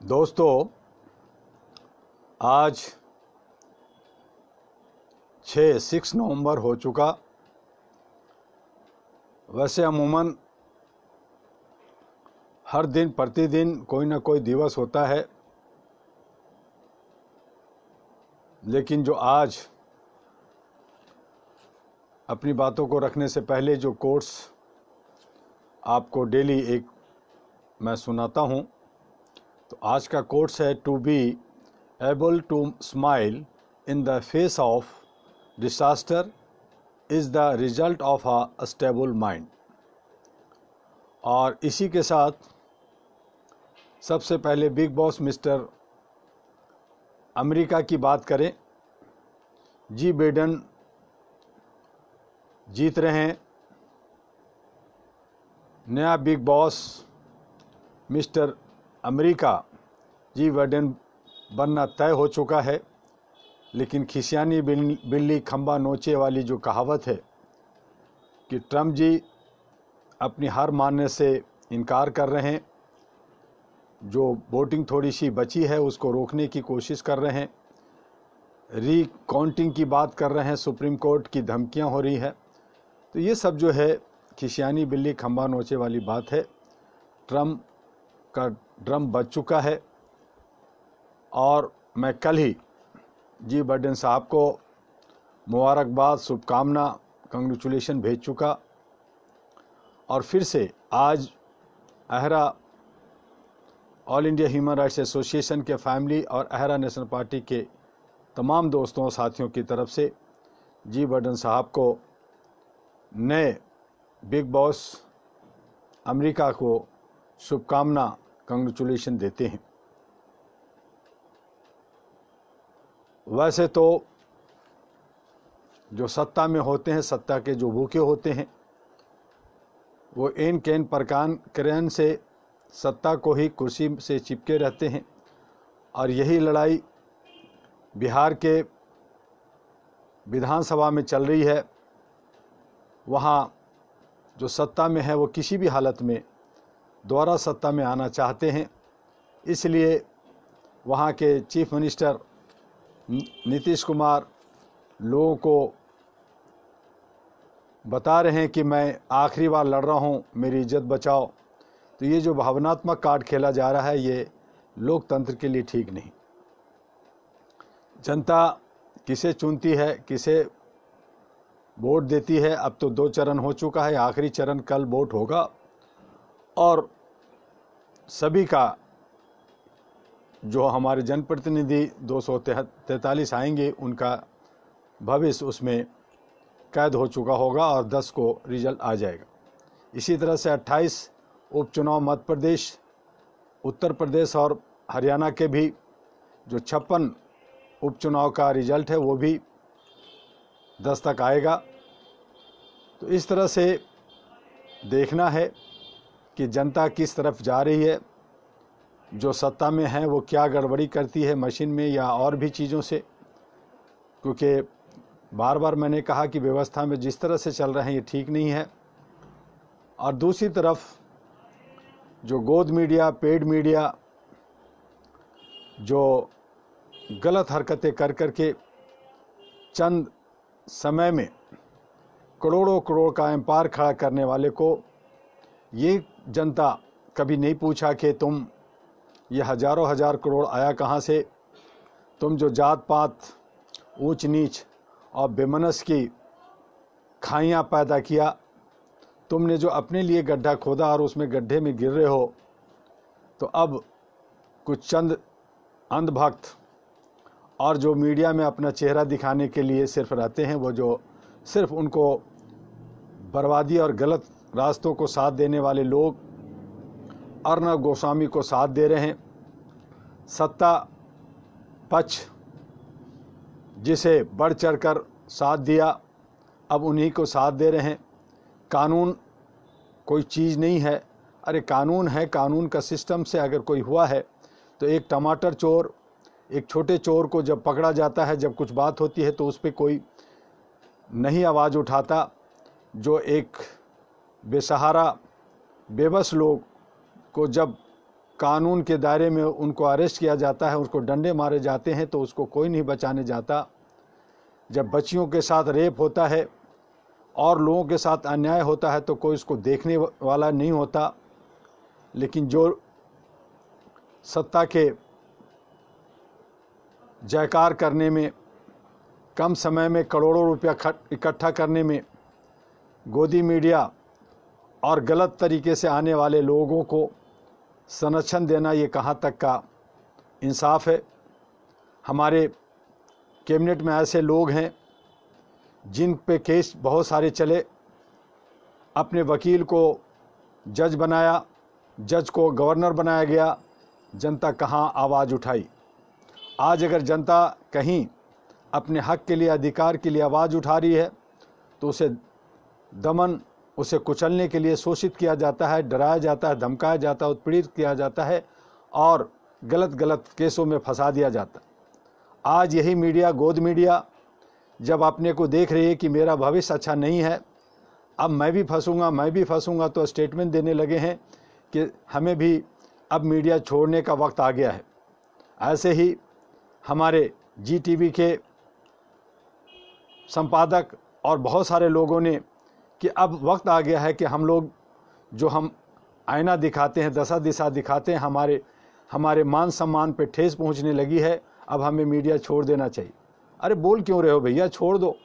दोस्तों, आज 6 नवंबर हो चुका। वैसे अमूमन हर दिन प्रतिदिन कोई ना कोई दिवस होता है, लेकिन जो आज अपनी बातों को रखने से पहले जो कोट्स आपको डेली एक मैं सुनाता हूँ, तो आज का कोट्स है, to be able to smile in the face of disaster is the result of a stable mind. और इसी के साथ सबसे पहले बिग बॉस मिस्टर अमेरिका की बात करें। जी बाइडेन जीत रहे हैं। नया बिग बॉस मिस्टर अमेरिका जी बाइडेन बनना तय हो चुका है, लेकिन खिसियानी बिल्ली खंबा नोचे वाली जो कहावत है कि ट्रम्प जी अपनी हार मानने से इनकार कर रहे हैं। जो वोटिंग थोड़ी सी बची है उसको रोकने की कोशिश कर रहे हैं, रीकाउंटिंग की बात कर रहे हैं, सुप्रीम कोर्ट की धमकियां हो रही है। तो ये सब जो है खिसियानी बिल्ली खंबा नोचे वाली बात है। ट्रम्प का ड्रम बज चुका है और मैं कल ही जी बाइडेन साहब को मुबारकबाद, शुभकामना, कंग्रेचुलेशन भेज चुका। और फिर से आज AHRA all India human rights association के फैमिली और अहरा नेशनल पार्टी के तमाम दोस्तों और साथियों की तरफ से जी बाइडेन साहब को नए बिग बॉस अमेरिका को शुभकामना, कंग्रेचुलेशन देते हैं। वैसे तो जो सत्ता में होते हैं, सत्ता के जो भूखे होते हैं, वो एन कैन प्रकान से सत्ता को ही कुर्सी से चिपके रहते हैं। और यही लड़ाई बिहार के विधानसभा में चल रही है। वहाँ जो सत्ता में है वो किसी भी हालत में दोबारा सत्ता में आना चाहते हैं। इसलिए वहाँ के चीफ मिनिस्टर नीतीश कुमार लोगों को बता रहे हैं कि मैं आखिरी बार लड़ रहा हूँ, मेरी इज्जत बचाओ। तो ये जो भावनात्मक कार्ड खेला जा रहा है, ये लोकतंत्र के लिए ठीक नहीं। जनता किसे चुनती है, किसे वोट देती है, अब तो 2 चरण हो चुका है, आखिरी चरण कल वोट होगा। और सभी का जो हमारे जनप्रतिनिधि 243 आएंगे, उनका भविष्य उसमें कैद हो चुका होगा और 10 को रिजल्ट आ जाएगा। इसी तरह से 28 उपचुनाव मध्य प्रदेश, उत्तर प्रदेश और हरियाणा के भी जो 56 उपचुनाव का रिजल्ट है वो भी 10 तक आएगा। तो इस तरह से देखना है कि जनता किस तरफ जा रही है, जो सत्ता में है वो क्या गड़बड़ी करती है मशीन में या और भी चीज़ों से। क्योंकि बार बार मैंने कहा कि व्यवस्था में जिस तरह से चल रहे हैं ये ठीक नहीं है। और दूसरी तरफ जो गोद मीडिया, पेड मीडिया जो गलत हरकतें कर करके चंद समय में करोड़ों करोड़ का एम्पायर खड़ा करने वाले को ये जनता कभी नहीं पूछा कि तुम ये हजारों हजार करोड़ आया कहाँ से। तुम जो जात पात, ऊंच नीच और बेमनस की खाइयाँ पैदा किया, तुमने जो अपने लिए गड्ढा खोदा और उसमें गड्ढे में गिर रहे हो, तो अब कुछ चंद अंधभक्त और जो मीडिया में अपना चेहरा दिखाने के लिए सिर्फ रहते हैं, वो जो सिर्फ उनको बर्बादी और गलत रास्तों को साथ देने वाले लोग अर्नब गोस्वामी को साथ दे रहे हैं। सत्ता पक्ष जिसे बढ़ चढ़कर साथ दिया, अब उन्हीं को साथ दे रहे हैं। कानून कोई चीज़ नहीं है। अरे कानून है, कानून का सिस्टम से अगर कोई हुआ है तो एक टमाटर चोर, एक छोटे चोर को जब पकड़ा जाता है, जब कुछ बात होती है तो उस पर कोई नहीं आवाज़ उठाता। जो एक बेसहारा बेबस लोग को जब कानून के दायरे में उनको अरेस्ट किया जाता है, उसको डंडे मारे जाते हैं, तो उसको कोई नहीं बचाने जाता। जब बच्चियों के साथ रेप होता है और लोगों के साथ अन्याय होता है तो कोई उसको देखने वाला नहीं होता। लेकिन जो सत्ता के जयकार करने में, कम समय में करोड़ों रुपया इकट्ठा करने में गोदी मीडिया और गलत तरीके से आने वाले लोगों को संरक्षण देना, ये कहाँ तक का इंसाफ है। हमारे कैबिनेट में ऐसे लोग हैं जिन पे केस बहुत सारे चले, अपने वकील को जज बनाया, जज को गवर्नर बनाया गया, जनता कहाँ आवाज़ उठाई। आज अगर जनता कहीं अपने हक के लिए, अधिकार के लिए आवाज़ उठा रही है तो उसे दमन, उसे कुचलने के लिए शोषित किया जाता है, डराया जाता है, धमकाया जाता है, उत्पीड़ित किया जाता है और गलत केसों में फंसा दिया जाता है। आज यही मीडिया, गोद मीडिया, जब अपने को देख रही है कि मेरा भविष्य अच्छा नहीं है, अब मैं भी फंसूंगा, तो स्टेटमेंट देने लगे हैं कि हमें भी अब मीडिया छोड़ने का वक्त आ गया है। ऐसे ही हमारे GTV के संपादक और बहुत सारे लोगों ने कि अब वक्त आ गया है कि हम लोग जो हम आईना दिखाते हैं, दशा दिशा दिखाते हैं, हमारे मान सम्मान पे ठेस पहुंचने लगी है, अब हमें मीडिया छोड़ देना चाहिए। अरे बोल क्यों रहे हो भैया, छोड़ दो।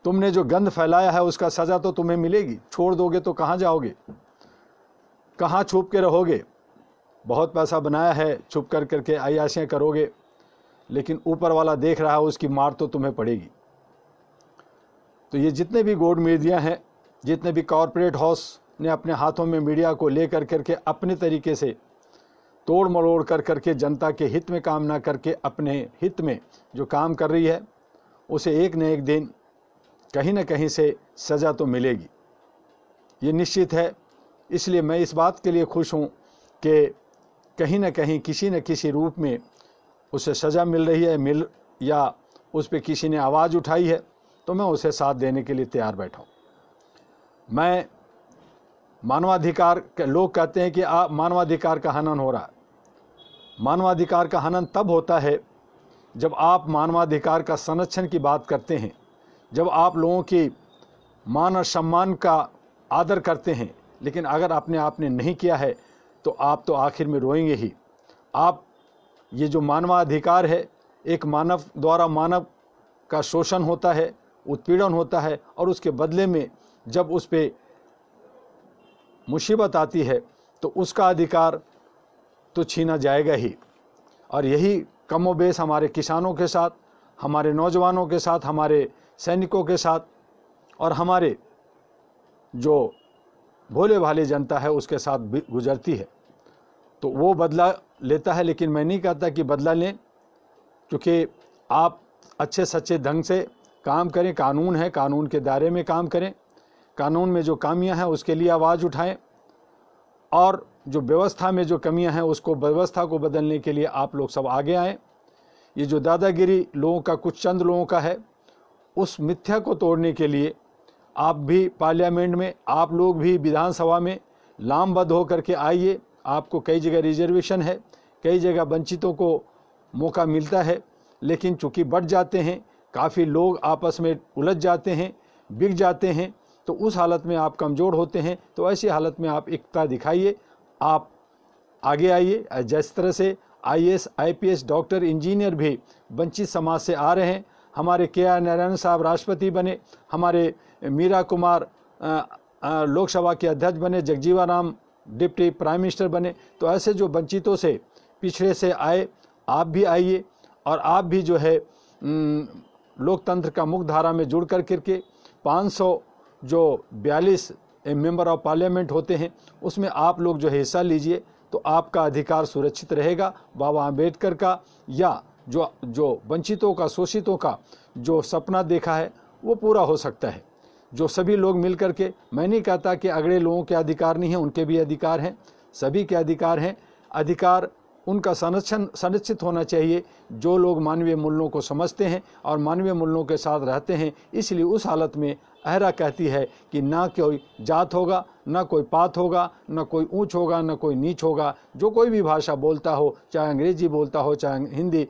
तुमने जो गंद फैलाया है उसका सज़ा तो तुम्हें मिलेगी। छोड़ दोगे तो कहाँ जाओगे, कहाँ छुप के रहोगे। बहुत पैसा बनाया है, छुप कर करके अय्याशियाँ करोगे, लेकिन ऊपर वाला देख रहा है, उसकी मार तो तुम्हें पड़ेगी। तो ये जितने भी गोड मीडिया हैं, जितने भी कॉरपोरेट हाउस ने अपने हाथों में मीडिया को लेकर करके अपने तरीके से तोड़ मरोड़ कर करके जनता के हित में काम ना करके अपने हित में जो काम कर रही है, उसे एक न एक दिन कहीं ना कहीं से सज़ा तो मिलेगी, ये निश्चित है। इसलिए मैं इस बात के लिए खुश हूँ कि कहीं ना कहीं किसी न किसी रूप में उसे सज़ा मिल रही है, या उस पर किसी ने आवाज़ उठाई है, तो मैं उसे साथ देने के लिए तैयार बैठा हूँ। मैं मानवाधिकार, लोग कहते हैं कि मानवाधिकार का हनन हो रहा है। मानवाधिकार का हनन तब होता है जब आप मानवाधिकार का संरक्षण की बात करते हैं, जब आप लोगों की मान और सम्मान का आदर करते हैं। लेकिन अगर आपने नहीं किया है तो आप तो आखिर में रोएंगे ही। आप ये जो मानवाधिकार है, एक मानव द्वारा मानव का शोषण होता है, उत्पीड़न होता है, और उसके बदले में जब उस पर मुसीबत आती है तो उसका अधिकार तो छीना जाएगा ही। और यही कमोबेश हमारे किसानों के साथ, हमारे नौजवानों के साथ, हमारे सैनिकों के साथ और हमारे जो भोले भाले जनता है उसके साथ गुजरती है। तो वो बदला लेता है, लेकिन मैं नहीं कहता कि बदला लें, क्योंकि आप अच्छे सच्चे ढंग से काम करें। कानून है, कानून के दायरे में काम करें, कानून में जो खामियां हैं उसके लिए आवाज़ उठाएं, और जो व्यवस्था में जो कमियां हैं उसको, व्यवस्था को बदलने के लिए आप लोग सब आगे आएँ। ये जो दादागिरी लोगों का, कुछ चंद लोगों का है, उस मिथ्या को तोड़ने के लिए आप भी पार्लियामेंट में, आप लोग भी विधानसभा में लामबद्ध होकर के आइए। आपको कई जगह रिजर्वेशन है, कई जगह वंचितों को मौका मिलता है, लेकिन चूँकि बढ़ जाते हैं, काफ़ी लोग आपस में उलझ जाते हैं, बिक जाते हैं, तो उस हालत में आप कमज़ोर होते हैं। तो ऐसी हालत में आप एकता दिखाइए, आप आगे आइए। जिस तरह से IAS, IPS, डॉक्टर, इंजीनियर भी वंचित समाज से आ रहे हैं। हमारे KR नारायण साहब राष्ट्रपति बने, हमारे मीरा कुमार लोकसभा के अध्यक्ष बने, Jagjivan Ram deputy prime minister बने। तो ऐसे जो वंचितों से, पिछड़े से आए, आप भी आइए, और आप भी जो है लोकतंत्र का मुख्य धारा में जुड़ कर के 542 मेंबर ऑफ पार्लियामेंट होते हैं, उसमें आप लोग जो है हिस्सा लीजिए, तो आपका अधिकार सुरक्षित रहेगा। बाबा आम्बेडकर का या जो वंचितों का, शोषितों का जो सपना देखा है वो पूरा हो सकता है। जो सभी लोग मिल कर के, मैं नहीं कहता कि अगड़े लोगों के अधिकार नहीं हैं, उनके भी अधिकार हैं, सभी के अधिकार हैं। अधिकार उनका संरक्षित होना चाहिए जो लोग मानवीय मूल्यों को समझते हैं और मानवीय मूल्यों के साथ रहते हैं। इसलिए उस हालत में अहरा कहती है कि ना कोई जात होगा, ना कोई पात होगा, ना कोई ऊंच होगा, ना कोई नीच होगा। जो कोई भी भाषा बोलता हो, चाहे अंग्रेजी बोलता हो, चाहे हिंदी,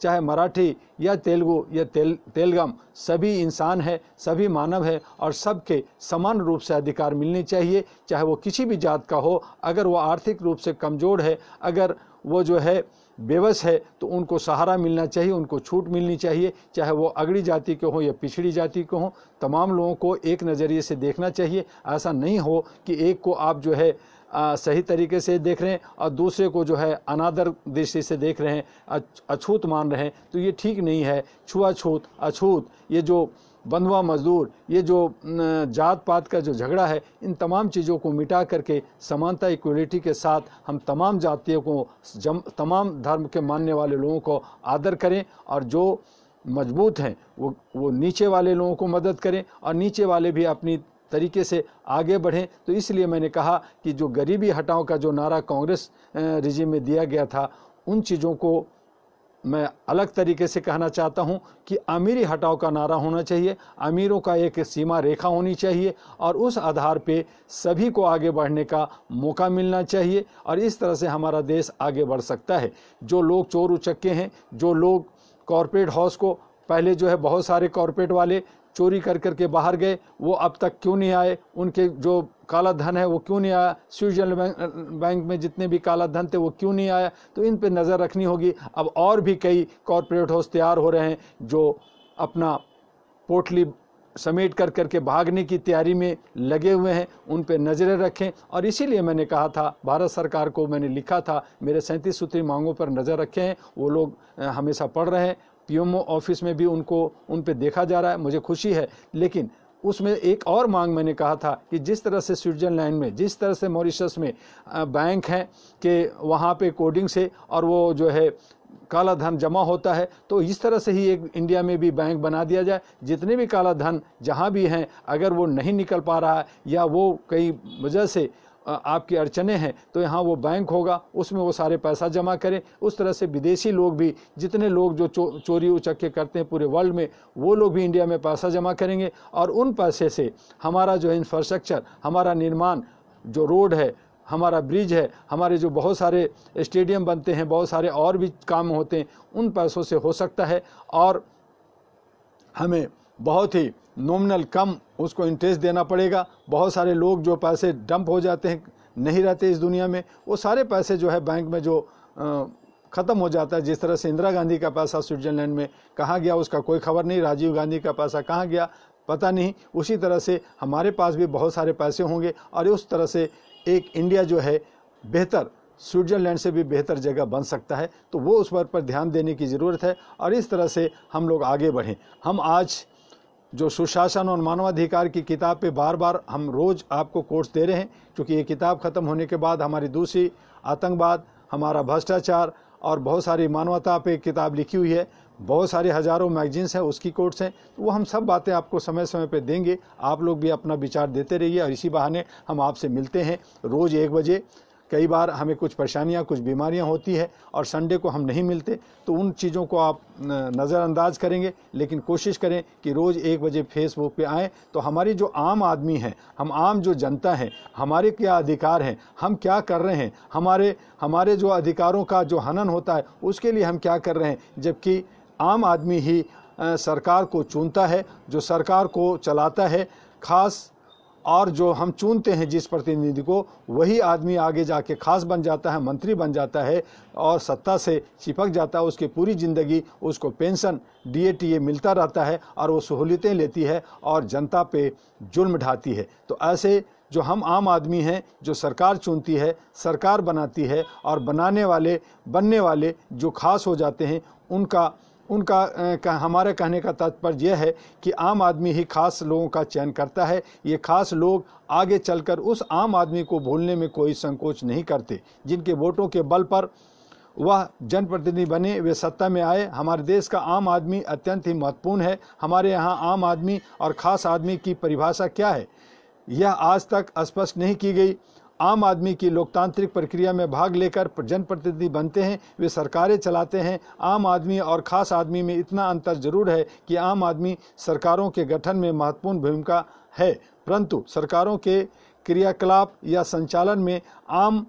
चाहे मराठी या तेलुगु या तेलगम, सभी इंसान है, सभी मानव है और सबके समान रूप से अधिकार मिलने चाहिए। चाहे वो किसी भी जात का हो, अगर वो आर्थिक रूप से कमज़ोर है, अगर वो जो है बेबस है, तो उनको सहारा मिलना चाहिए, उनको छूट मिलनी चाहिए। चाहे वो अगड़ी जाति के हो या पिछड़ी जाति के हो, तमाम लोगों को एक नज़रिए से देखना चाहिए। ऐसा नहीं हो कि एक को आप जो है सही तरीके से देख रहे हैं और दूसरे को जो है अनादर दृष्टि से देख रहे हैं, अछूत मान रहे हैं, तो ये ठीक नहीं है। छुआछूत, अछूत, ये जो बंधुआ मजदूर, ये जो जात पात का जो झगड़ा है, इन तमाम चीज़ों को मिटा करके समानता, इक्वलिटी के साथ हम तमाम जातियों को, तमाम धर्म के मानने वाले लोगों को आदर करें और जो मजबूत हैं वो नीचे वाले लोगों को मदद करें और नीचे वाले भी अपनी तरीके से आगे बढ़ें। तो इसलिए मैंने कहा कि जो गरीबी हटाओ का जो नारा कांग्रेस रिजीम में दिया गया था, उन चीज़ों को मैं अलग तरीके से कहना चाहता हूं कि अमीरी हटाओ का नारा होना चाहिए। अमीरों का एक सीमा रेखा होनी चाहिए और उस आधार पे सभी को आगे बढ़ने का मौका मिलना चाहिए और इस तरह से हमारा देश आगे बढ़ सकता है। जो लोग चोर उचक्के हैं, जो लोग कॉरपोरेट हाउस को, पहले जो है बहुत सारे कॉरपोरेट वाले चोरी कर करके बाहर गए, वो अब तक क्यों नहीं आए? उनके जो काला धन है वो क्यों नहीं आया? स्विट्जरलैंड बैंक में जितने भी काला धन थे वो क्यों नहीं आया? तो इन पे नज़र रखनी होगी। अब और भी कई कॉरपोरेट हाउस तैयार हो रहे हैं जो अपना पोटली समेट कर करके भागने की तैयारी में लगे हुए हैं, उन पे नज़रें रखें। और इसीलिए मैंने कहा था, भारत सरकार को मैंने लिखा था, मेरे 37 सूत्री मांगों पर नज़र रखें हैं। वो लोग हमेशा पढ़ रहे हैं, पीएमओ ऑफिस में भी उन पे देखा जा रहा है, मुझे खुशी है। लेकिन उसमें एक और मांग मैंने कहा था कि जिस तरह से स्विट्जरलैंड में, जिस तरह से मॉरिशस में बैंक हैं कि वहाँ पे कोडिंग से और वो जो है काला धन जमा होता है, तो इस तरह से ही एक इंडिया में भी बैंक बना दिया जाए। जितने भी काला धन जहाँ भी हैं, अगर वो नहीं निकल पा रहा है या वो कई वजह से आपकी अड़चने हैं, तो यहाँ वो बैंक होगा, उसमें वो सारे पैसा जमा करें। उस तरह से विदेशी लोग भी, जितने लोग जो चोरी उचक्के करते हैं पूरे वर्ल्ड में, वो लोग भी इंडिया में पैसा जमा करेंगे और उन पैसे से हमारा जो इंफ्रास्ट्रक्चर, हमारा निर्माण, जो रोड है, हमारा ब्रिज है, हमारे जो बहुत सारे स्टेडियम बनते हैं, बहुत सारे और भी काम होते हैं, उन पैसों से हो सकता है। और हमें बहुत ही नॉमिनल कम उसको इंटरेस्ट देना पड़ेगा। बहुत सारे लोग जो पैसे डंप हो जाते हैं, नहीं रहते इस दुनिया में, वो सारे पैसे जो है बैंक में जो ख़त्म हो जाता है। जिस तरह से इंदिरा गांधी का पैसा स्विट्जरलैंड में कहाँ गया उसका कोई खबर नहीं, राजीव गांधी का पैसा कहाँ गया पता नहीं, उसी तरह से हमारे पास भी बहुत सारे पैसे होंगे और उस तरह से एक इंडिया जो है बेहतर, स्विट्जरलैंड से भी बेहतर जगह बन सकता है। तो वो उस पर ध्यान देने की ज़रूरत है और इस तरह से हम लोग आगे बढ़ें। हम आज जो सुशासन और मानवाधिकार की किताब पे बार बार हम रोज़ आपको कोट्स दे रहे हैं, क्योंकि ये किताब ख़त्म होने के बाद हमारी दूसरी आतंकवाद, हमारा भ्रष्टाचार और बहुत सारी मानवता पे किताब लिखी हुई है, बहुत सारे हज़ारों मैगजीन्स हैं, उसकी कोट्स हैं। तो वो हम सब बातें आपको समय समय पे देंगे। आप लोग भी अपना विचार देते रहिए और इसी बहाने हम आपसे मिलते हैं रोज़ 1 बजे। कई बार हमें कुछ परेशानियां, कुछ बीमारियां होती है और संडे को हम नहीं मिलते, तो उन चीज़ों को आप नज़रअंदाज करेंगे, लेकिन कोशिश करें कि रोज़ 1 बजे फेसबुक पे आएँ। तो हमारी जो आम आदमी है, हम आम जो जनता है, हमारे क्या अधिकार हैं, हम क्या कर रहे हैं, हमारे जो अधिकारों का जो हनन होता है उसके लिए हम क्या कर रहे हैं, जबकि आम आदमी ही सरकार को चुनता है, जो सरकार को चलाता है खास, और जो हम चुनते हैं जिस प्रतिनिधि को, वही आदमी आगे जाके खास बन जाता है, मंत्री बन जाता है और सत्ता से चिपक जाता है। उसकी पूरी ज़िंदगी उसको पेंशन, DA मिलता रहता है और वो सहूलियतें लेती है और जनता पे जुल्म ढाती है। तो ऐसे जो हम आम आदमी हैं, जो सरकार चुनती है, सरकार बनाती है और बनने वाले जो खास हो जाते हैं, उनका हमारे कहने का तात्पर्य यह है कि आम आदमी ही खास लोगों का चयन करता है। ये खास लोग आगे चलकर उस आम आदमी को भूलने में कोई संकोच नहीं करते, जिनके वोटों के बल पर वह जनप्रतिनिधि बने, वे सत्ता में आए। हमारे देश का आम आदमी अत्यंत ही महत्वपूर्ण है। हमारे यहाँ आम आदमी और ख़ास आदमी की परिभाषा क्या है, यह आज तक स्पष्ट नहीं की गई आम आदमी की लोकतांत्रिक प्रक्रिया में भाग लेकर जनप्रतिनिधि बनते हैं, वे सरकारें चलाते हैं। आम आदमी और खास आदमी में इतना अंतर जरूर है कि आम आदमी सरकारों के गठन में महत्वपूर्ण भूमिका है, परंतु सरकारों के क्रियाकलाप या संचालन में आम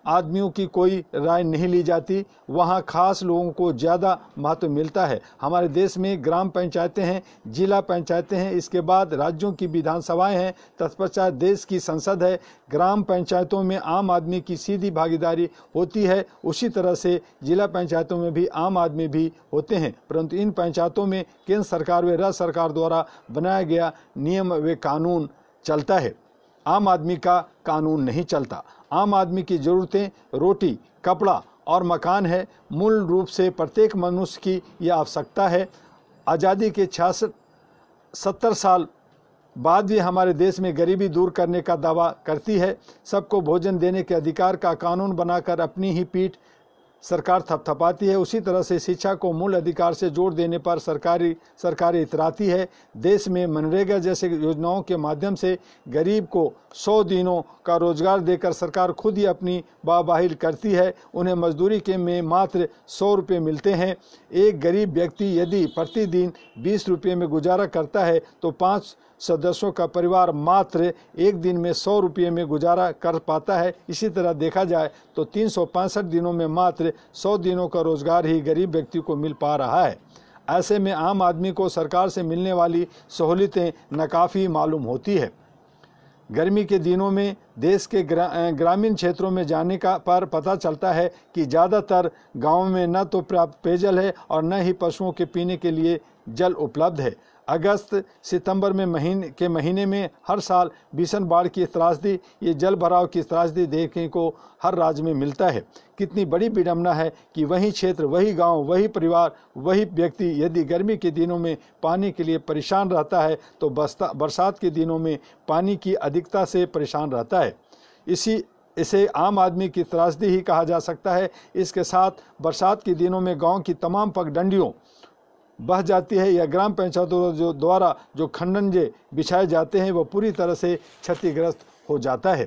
आदमियों की कोई राय नहीं ली जाती, वहाँ खास लोगों को ज़्यादा महत्व मिलता है। हमारे देश में ग्राम पंचायतें हैं, जिला पंचायतें हैं, इसके बाद राज्यों की विधानसभाएं हैं, तत्पश्चात देश की संसद है। ग्राम पंचायतों में आम आदमी की सीधी भागीदारी होती है, उसी तरह से जिला पंचायतों में भी आम आदमी भी होते हैं, परंतु इन पंचायतों में केंद्र सरकार व राज्य सरकार द्वारा बनाया गया नियम व कानून चलता है, आम आदमी का कानून नहीं चलता। आम आदमी की ज़रूरतें रोटी, कपड़ा और मकान है। मूल रूप से प्रत्येक मनुष्य की यह आवश्यकता है। आज़ादी के 66-70 साल बाद भी हमारे देश में गरीबी दूर करने का दावा करती है। सबको भोजन देने के अधिकार का कानून बनाकर अपनी ही पीठ सरकार थपथपाती है। उसी तरह से शिक्षा को मूल अधिकार से जोड़ देने पर सरकार इतराती है। देश में मनरेगा जैसे योजनाओं के माध्यम से गरीब को 100 दिनों का रोजगार देकर सरकार खुद ही अपनी वाहवाही करती है। उन्हें मजदूरी के में मात्र 100 रुपये मिलते हैं। एक गरीब व्यक्ति यदि प्रतिदिन 20 रुपये में गुजारा करता है तो 5 सदस्यों का परिवार मात्र एक दिन में 100 रुपये में गुजारा कर पाता है। इसी तरह देखा जाए तो 365 दिनों में मात्र 100 दिनों का रोजगार ही गरीब व्यक्ति को मिल पा रहा है। ऐसे में आम आदमी को सरकार से मिलने वाली सहूलियतें नाकाफ़ी मालूम होती है। गर्मी के दिनों में देश के ग्रामीण क्षेत्रों में जाने का पर पता चलता है कि ज़्यादातर गाँवों में न तो पर्याप्त पेयजल है और न ही पशुओं के पीने के लिए जल उपलब्ध है। अगस्त सितंबर में महीने में हर साल भीषण बाढ़ की त्रासदी, ये जल भराव की त्रासदी देखने को हर राज्य में मिलता है। कितनी बड़ी विडंबना है कि वही क्षेत्र, वही गांव, वही परिवार, वही व्यक्ति यदि गर्मी के दिनों में पानी के लिए परेशान रहता है तो बरसात के दिनों में पानी की अधिकता से परेशान रहता है। इसे आम आदमी की त्रासदी ही कहा जा सकता है। इसके साथ बरसात के दिनों में गाँव की तमाम पगडंडियों बह जाती है या ग्राम पंचायतों द्वारा जो खंडंजे बिछाए जाते हैं वह पूरी तरह से क्षतिग्रस्त हो जाता है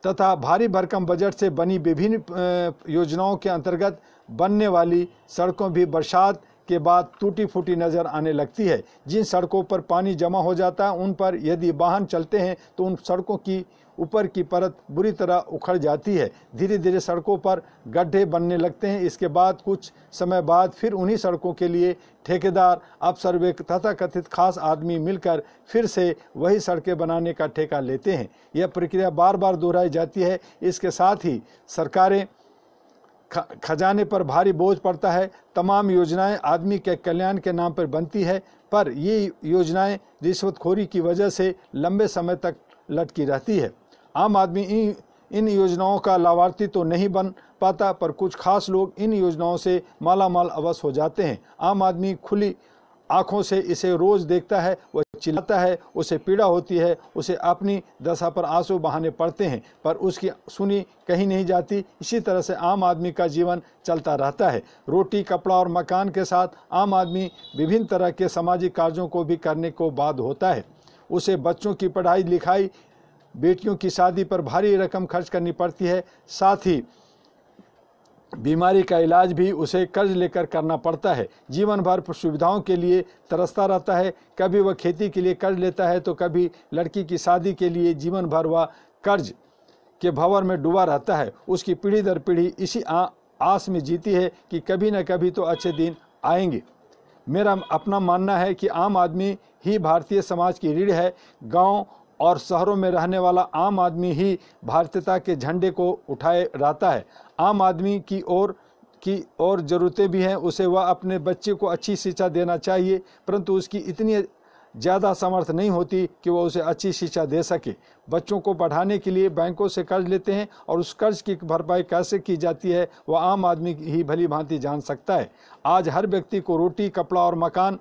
तथा भारी भरकम बजट से बनी विभिन्न योजनाओं के अंतर्गत बनने वाली सड़कों भी बरसात के बाद टूटी फूटी नज़र आने लगती है। जिन सड़कों पर पानी जमा हो जाता है उन पर यदि वाहन चलते हैं तो उन सड़कों की ऊपर की परत बुरी तरह उखड़ जाती है। धीरे धीरे सड़कों पर गड्ढे बनने लगते हैं। इसके बाद कुछ समय बाद फिर उन्हीं सड़कों के लिए ठेकेदार, अफसर व तथाकथित खास आदमी मिलकर फिर से वही सड़कें बनाने का ठेका लेते हैं। यह प्रक्रिया बार बार दोहराई जाती है। इसके साथ ही सरकारें खजाने पर भारी बोझ पड़ता है। तमाम योजनाएं आदमी के कल्याण के नाम पर बनती है, पर ये योजनाएं रिश्वतखोरी की वजह से लंबे समय तक लटकी रहती है। आम आदमी इन योजनाओं का लाभार्थी तो नहीं बन पाता, पर कुछ खास लोग इन योजनाओं से मालामाल अवश्य हो जाते हैं। आम आदमी खुली आंखों से इसे रोज देखता है, वह चिल्लाता है, उसे पीड़ा होती है, उसे अपनी दशा पर आंसू बहाने पड़ते हैं, पर उसकी सुनी कहीं नहीं जाती। इसी तरह से आम आदमी का जीवन चलता रहता है। रोटी, कपड़ा और मकान के साथ आम आदमी विभिन्न तरह के सामाजिक कार्यों को भी करने को बाध्य होता है। उसे बच्चों की पढ़ाई लिखाई, बेटियों की शादी पर भारी रकम खर्च करनी पड़ती है। साथ ही बीमारी का इलाज भी उसे कर्ज लेकर करना पड़ता है। जीवन भर सुविधाओं के लिए तरसता रहता है। कभी वह खेती के लिए कर्ज लेता है तो कभी लड़की की शादी के लिए। जीवन भर वह कर्ज के भंवर में डूबा रहता है। उसकी पीढ़ी दर पीढ़ी इसी आस में जीती है कि कभी न कभी तो अच्छे दिन आएंगे। मेरा अपना मानना है कि आम आदमी ही भारतीय समाज की रीढ़ है। गांव और शहरों में रहने वाला आम आदमी ही भारतीयता के झंडे को उठाए रहता है। आम आदमी की और ज़रूरतें भी हैं। उसे वह अपने बच्चे को अच्छी शिक्षा देना चाहिए, परंतु उसकी इतनी ज़्यादा सामर्थ्य नहीं होती कि वह उसे अच्छी शिक्षा दे सके। बच्चों को पढ़ाने के लिए बैंकों से कर्ज लेते हैं और उस कर्ज की भरपाई कैसे की जाती है वह आम आदमी ही भली भांति जान सकता है। आज हर व्यक्ति को रोटी, कपड़ा और मकान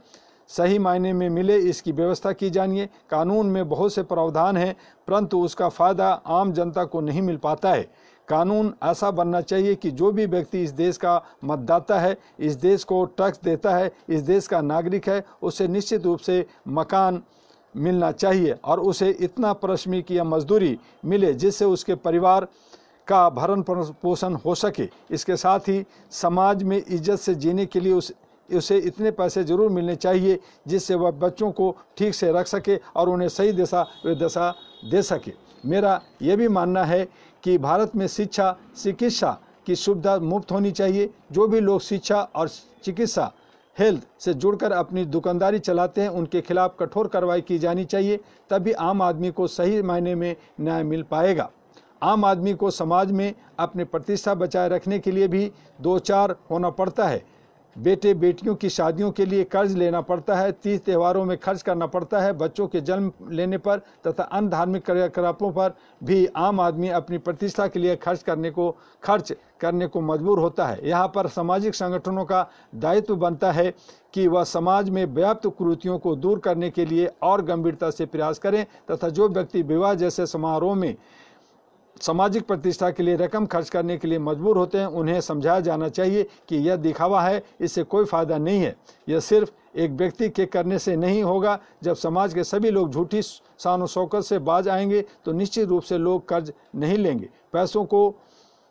सही मायने में मिले, इसकी व्यवस्था की जानिए। कानून में बहुत से प्रावधान हैं, परंतु उसका फ़ायदा आम जनता को नहीं मिल पाता है। कानून ऐसा बनना चाहिए कि जो भी व्यक्ति इस देश का मतदाता है, इस देश को टैक्स देता है, इस देश का नागरिक है, उसे निश्चित रूप से मकान मिलना चाहिए और उसे इतना पारिश्रमिक या मजदूरी मिले जिससे उसके परिवार का भरण पोषण हो सके। इसके साथ ही समाज में इज्जत से जीने के लिए उसे इतने पैसे जरूर मिलने चाहिए जिससे वह बच्चों को ठीक से रख सके और उन्हें सही दिशा दे सके। मेरा यह भी मानना है कि भारत में शिक्षा चिकित्सा की सुविधा मुफ्त होनी चाहिए। जो भी लोग शिक्षा और चिकित्सा हेल्थ से जुड़कर अपनी दुकानदारी चलाते हैं उनके खिलाफ कठोर कार्रवाई की जानी चाहिए, तभी आम आदमी को सही मायने में न्याय मिल पाएगा। आम आदमी को समाज में अपनी प्रतिष्ठा बचाए रखने के लिए भी दो चार होना पड़ता है। बेटे बेटियों की शादियों के लिए कर्ज लेना पड़ता है, तीज त्योहारों में खर्च करना पड़ता है, बच्चों के जन्म लेने पर तथा अन्य धार्मिक क्रियाकलापों पर भी आम आदमी अपनी प्रतिष्ठा के लिए खर्च करने को मजबूर होता है। यहाँ पर सामाजिक संगठनों का दायित्व बनता है कि वह समाज में व्याप्त कुरीतियों को दूर करने के लिए और गंभीरता से प्रयास करें तथा जो व्यक्ति विवाह जैसे समारोह में सामाजिक प्रतिष्ठा के लिए रकम खर्च करने के लिए मजबूर होते हैं उन्हें समझाया जाना चाहिए कि यह दिखावा है, इससे कोई फायदा नहीं है। यह सिर्फ एक व्यक्ति के करने से नहीं होगा। जब समाज के सभी लोग झूठी शान शौकत से बाज आएंगे तो निश्चित रूप से लोग कर्ज नहीं लेंगे, पैसों को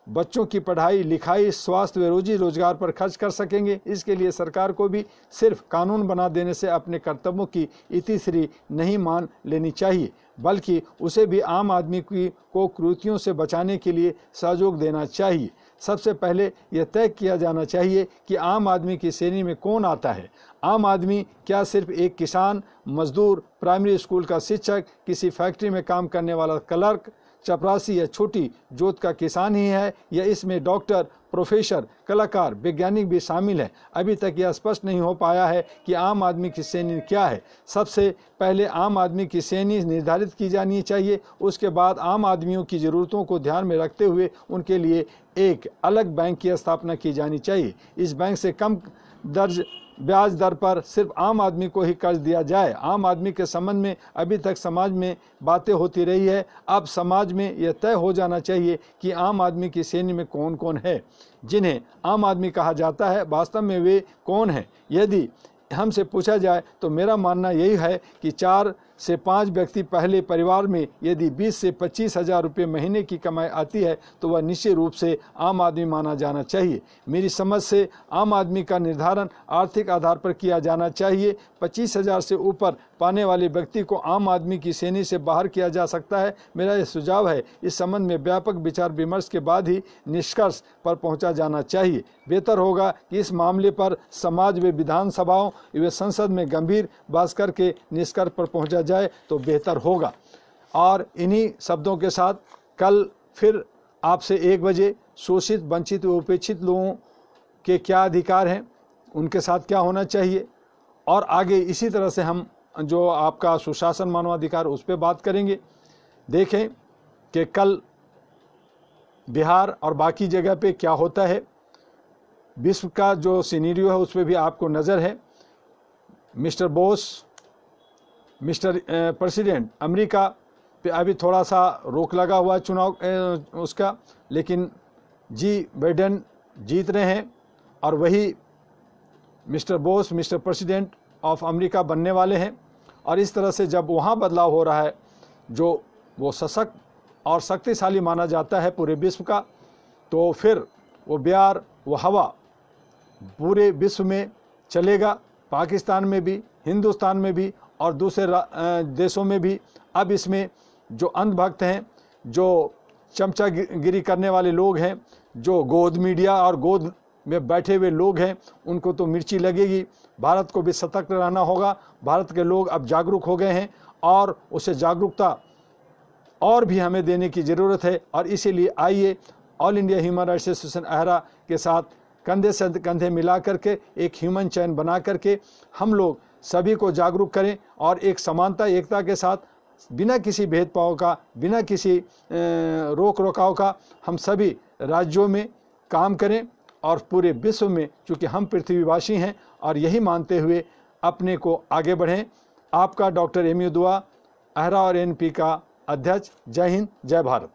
बच्चों की पढ़ाई लिखाई स्वास्थ्य व रोजी रोजगार पर खर्च कर सकेंगे। इसके लिए सरकार को भी सिर्फ कानून बना देने से अपने कर्तव्यों की इतिश्री नहीं मान लेनी चाहिए, बल्कि उसे भी आम आदमी को कुरीतियों से बचाने के लिए सहयोग देना चाहिए। सबसे पहले यह तय किया जाना चाहिए कि आम आदमी की श्रेणी में कौन आता है। आम आदमी क्या सिर्फ एक किसान, मजदूर, प्राइमरी स्कूल का शिक्षक, किसी फैक्ट्री में काम करने वाला क्लर्क, चपरासी या छोटी जोत का किसान ही है या इसमें डॉक्टर, प्रोफेसर, कलाकार, वैज्ञानिक भी शामिल है? अभी तक यह स्पष्ट नहीं हो पाया है कि आम आदमी की श्रेणी क्या है। सबसे पहले आम आदमी की श्रेणी निर्धारित की जानी चाहिए। उसके बाद आम आदमियों की ज़रूरतों को ध्यान में रखते हुए उनके लिए एक अलग बैंक की स्थापना की जानी चाहिए। इस बैंक से कम ब्याज दर पर सिर्फ आम आदमी को ही कर्ज दिया जाए। आम आदमी के संबंध में अभी तक समाज में बातें होती रही है, अब समाज में यह तय हो जाना चाहिए कि आम आदमी की श्रेणी में कौन कौन है। जिन्हें आम आदमी कहा जाता है वास्तव में वे कौन हैं? यदि हमसे पूछा जाए तो मेरा मानना यही है कि 4 से 5 व्यक्ति पहले परिवार में यदि 20 से 25 हज़ार रुपये महीने की कमाई आती है तो वह निश्चित रूप से आम आदमी माना जाना चाहिए। मेरी समझ से आम आदमी का निर्धारण आर्थिक आधार पर किया जाना चाहिए। 25 हज़ार से ऊपर पाने वाले व्यक्ति को आम आदमी की श्रेणी से बाहर किया जा सकता है। मेरा यह सुझाव है, इस संबंध में व्यापक विचार विमर्श के बाद ही निष्कर्ष पर पहुंचा जाना चाहिए। बेहतर होगा कि इस मामले पर समाज व विधानसभाओं व संसद में गंभीर बहस करके निष्कर्ष पर पहुंचा जाए तो बेहतर होगा। और इन्हीं शब्दों के साथ कल फिर आपसे 1 बजे शोषित, वंचित व उपेक्षित लोगों के क्या अधिकार हैं, उनके साथ क्या होना चाहिए, और आगे इसी तरह से हम जो आपका सुशासन मानवाधिकार उस पर बात करेंगे। देखें कि कल बिहार और बाकी जगह पे क्या होता है। विश्व का जो सिनेरियो है उस पर भी आपको नज़र है। Mister Bose, mister president America पे अभी थोड़ा सा रोक लगा हुआ है चुनाव उसका, लेकिन जी बाइडेन जीत रहे हैं और वही mister Bose mister president of America बनने वाले हैं। और इस तरह से जब वहाँ बदलाव हो रहा है जो वो सशक्त और शक्तिशाली माना जाता है पूरे विश्व का, तो फिर वो प्यार वो हवा पूरे विश्व में चलेगा, पाकिस्तान में भी, हिंदुस्तान में भी और दूसरे देशों में भी। अब इसमें जो अंधभक्त हैं, जो चमचागिरी करने वाले लोग हैं, जो गोद मीडिया और गोद में बैठे हुए लोग हैं, उनको तो मिर्ची लगेगी। भारत को भी सतर्क रहना होगा। भारत के लोग अब जागरूक हो गए हैं और उसे जागरूकता और भी हमें देने की ज़रूरत है। और इसीलिए आइए all India human rights association AHRA के साथ कंधे से कंधे मिला करके एक ह्यूमन चैन बना करके हम लोग सभी को जागरूक करें और एक समानता एकता के साथ बिना किसी भेदभाव का, बिना किसी रोक रोकाव का हम सभी राज्यों में काम करें और पूरे विश्व में, चूँकि हम पृथ्वीवासी हैं और यही मानते हुए अपने को आगे बढ़ें। आपका डॉक्टर एम यू दुआ, अहरा और एनपी का अध्यक्ष। जय हिंद, जय भारत।